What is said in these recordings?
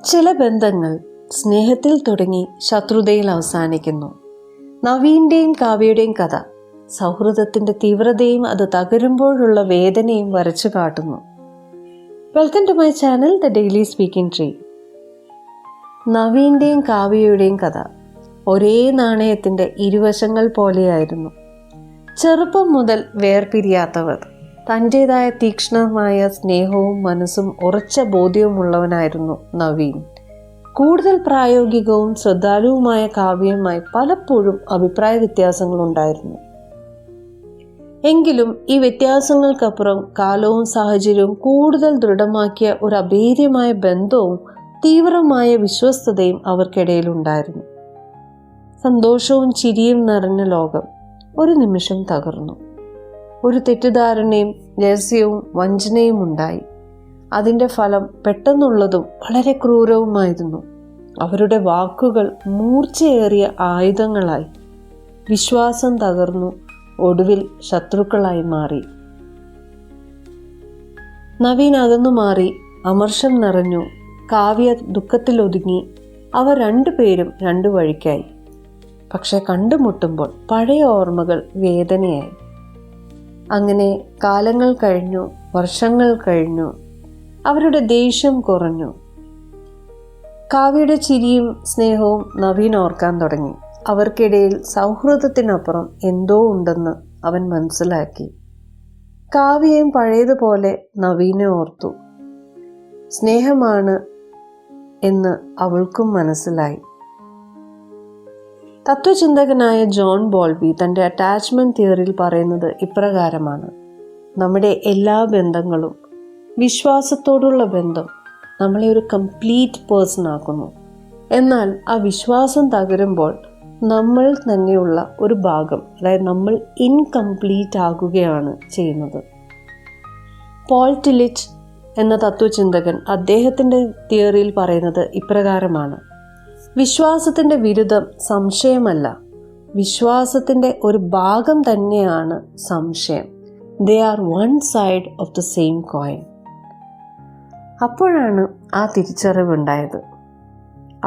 ചില ബന്ധങ്ങൾ സ്നേഹത്തിൽ തുടങ്ങി ശത്രുതയിൽ അവസാനിക്കുന്നു. നവീൻ്റെയും കാവ്യയുടെയും കഥ സൗഹൃദത്തിൻ്റെ തീവ്രതയും അത് തകരുമ്പോഴുള്ള വേദനയും വരച്ചു കാട്ടുന്നു. Welcome to my channel the daily speaking tree. നവീൻ്റെയും കാവ്യയുടെയും കഥ ഒരേ നാണയത്തിൻ്റെ ഇരുവശങ്ങൾ പോലെയായിരുന്നു. ചെറുപ്പം മുതൽ വേർപിരിയാത്തവർ. തൻ്റേതായ തീക്ഷ്ണമായ സ്നേഹവും മനസ്സും ഉറച്ച ബോധ്യവുമുള്ളവനായിരുന്നു നവീൻ. കൂടുതൽ പ്രായോഗികവും ശ്രദ്ധാലുവുമായ കാവ്യയുമായി പലപ്പോഴും അഭിപ്രായ വ്യത്യാസങ്ങളുണ്ടായിരുന്നു. എങ്കിലും ഈ വ്യത്യാസങ്ങൾക്കപ്പുറം കാലവും സാഹചര്യവും കൂടുതൽ ദൃഢമാക്കിയ ഒരു അഭേദ്യമായ ബന്ധവും തീവ്രമായ വിശ്വസ്തതയും അവർക്കിടയിലുണ്ടായിരുന്നു. സന്തോഷവും ചിരിയും നിറഞ്ഞ ലോകം ഒരു നിമിഷം തകർന്നു. ഒരു തെറ്റിദ്ധാരണയും രഹസ്യവും വഞ്ചനയും ഉണ്ടായി. അതിൻ്റെ ഫലം പെട്ടെന്നുള്ളതും വളരെ ക്രൂരവുമായിരുന്നു. അവരുടെ വാക്കുകൾ മൂർച്ചയേറിയ ആയുധങ്ങളായി. വിശ്വാസം തകർന്നു. ഒടുവിൽ ശത്രുക്കളായി മാറി. നവീൻ അകന്നു മാറി. അമർഷം നിറഞ്ഞു. കാവ്യ ദുഃഖത്തിലൊതുങ്ങി. അവർ രണ്ടുപേരും രണ്ടു വഴിക്കായി. പക്ഷെ കണ്ടുമുട്ടുമ്പോൾ പഴയ ഓർമ്മകൾ വേദനയായി. അങ്ങനെ കാലങ്ങൾ കഴിഞ്ഞു, വർഷങ്ങൾ കഴിഞ്ഞു. അവരുടെ ദേഷ്യം കുറഞ്ഞു. കാവ്യയുടെ ചിരിയും സ്നേഹവും നവീൻ ഓർക്കാൻ തുടങ്ങി. അവർക്കിടയിൽ സൗഹൃദത്തിനപ്പുറം എന്തോ ഉണ്ടെന്ന് അവൻ മനസ്സിലാക്കി. കാവ്യയും പഴയതുപോലെ നവീനെ ഓർത്തു. സ്നേഹമാണ് എന്ന് അവൾക്കും മനസ്സിലായി. തത്വചിന്തകനായ ജോൺ ബോൾബി തൻ്റെ അറ്റാച്ച്മെൻറ്റ് തിയറിയിൽ പറയുന്നത് ഇപ്രകാരമാണ്: നമ്മുടെ എല്ലാ ബന്ധങ്ങളും, വിശ്വാസത്തോടുള്ള ബന്ധം നമ്മളെ ഒരു കംപ്ലീറ്റ് പേഴ്സൺ ആക്കുന്നു. എന്നാൽ ആ വിശ്വാസം തകരുമ്പോൾ നമ്മൾ തന്നെയുള്ള ഒരു ഭാഗം, അതായത് നമ്മൾ ഇൻകംപ്ലീറ്റ് ആകുകയാണ് ചെയ്യുന്നത്. പോൾ ടിലിച്ച് എന്ന തത്വചിന്തകൻ അദ്ദേഹത്തിൻ്റെ തിയറിയിൽ പറയുന്നത് ഇപ്രകാരമാണ്: വിശ്വാസത്തിൻ്റെ വിരുദ്ധം സംശയമല്ല, വിശ്വാസത്തിൻ്റെ ഒരു ഭാഗം തന്നെയാണ് സംശയം. They are one side of the same coin. അപ്പോഴാണ് ആ തിരിച്ചറിവുണ്ടായത്.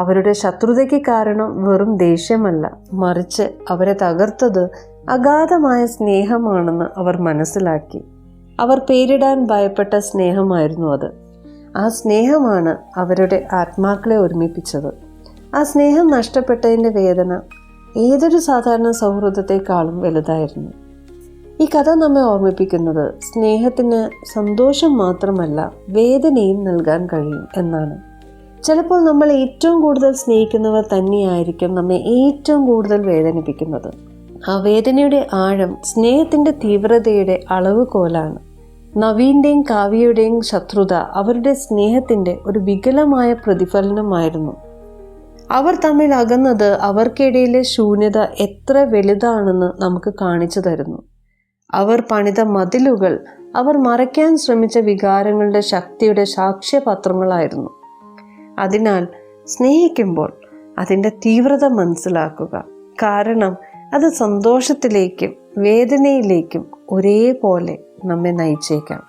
അവരുടെ ശത്രുതയ്ക്ക് കാരണം വെറും ദേഷ്യമല്ല, മറിച്ച് അവരെ തകർത്തത് അഗാധമായ സ്നേഹമാണെന്ന് അവർ മനസ്സിലാക്കി. അവർ പേരിടാൻ ഭയപ്പെട്ട സ്നേഹമായിരുന്നു അത്. ആ സ്നേഹമാണ് അവരുടെ ആത്മാക്കളെ ഒരുമിപ്പിച്ചത്. ആ സ്നേഹം നഷ്ടപ്പെട്ടതിൻ്റെ വേദന ഏതൊരു സാധാരണ സൗഹൃദത്തെക്കാളും വലുതായിരുന്നു. ഈ കഥ നമ്മെ ഓർമ്മിപ്പിക്കുന്നത് സ്നേഹത്തിന് സന്തോഷം മാത്രമല്ല, വേദനയും നൽകാൻ കഴിയും എന്നാണ്. ചിലപ്പോൾ നമ്മൾ ഏറ്റവും കൂടുതൽ സ്നേഹിക്കുന്നവർ തന്നെയായിരിക്കും നമ്മെ ഏറ്റവും കൂടുതൽ വേദനിപ്പിക്കുന്നത്. ആ വേദനയുടെ ആഴം സ്നേഹത്തിൻ്റെ തീവ്രതയുടെ അളവുകോലാണ്. നവീൻ്റെയും കാവ്യയുടെയും ശത്രുത അവരുടെ സ്നേഹത്തിൻ്റെ ഒരു വികലമായ പ്രതിഫലനമായിരുന്നു. അവർ തമ്മിൽ അകന്നത് അവർക്കിടയിലെ ശൂന്യത എത്ര വലുതാണെന്ന് നമുക്ക് കാണിച്ചു തരുന്നു. അവർ പണിത മതിലുകൾ അവർ മറയ്ക്കാൻ ശ്രമിച്ച വികാരങ്ങളുടെ ശക്തിയുടെ സാക്ഷ്യപത്രങ്ങളായിരുന്നു. അതിനാൽ സ്നേഹിക്കുമ്പോൾ അതിൻ്റെ തീവ്രത മനസ്സിലാക്കുക. കാരണം അത് സന്തോഷത്തിലേക്കും വേദനയിലേക്കും ഒരേപോലെ നമ്മെ നയിച്ചേക്കാം.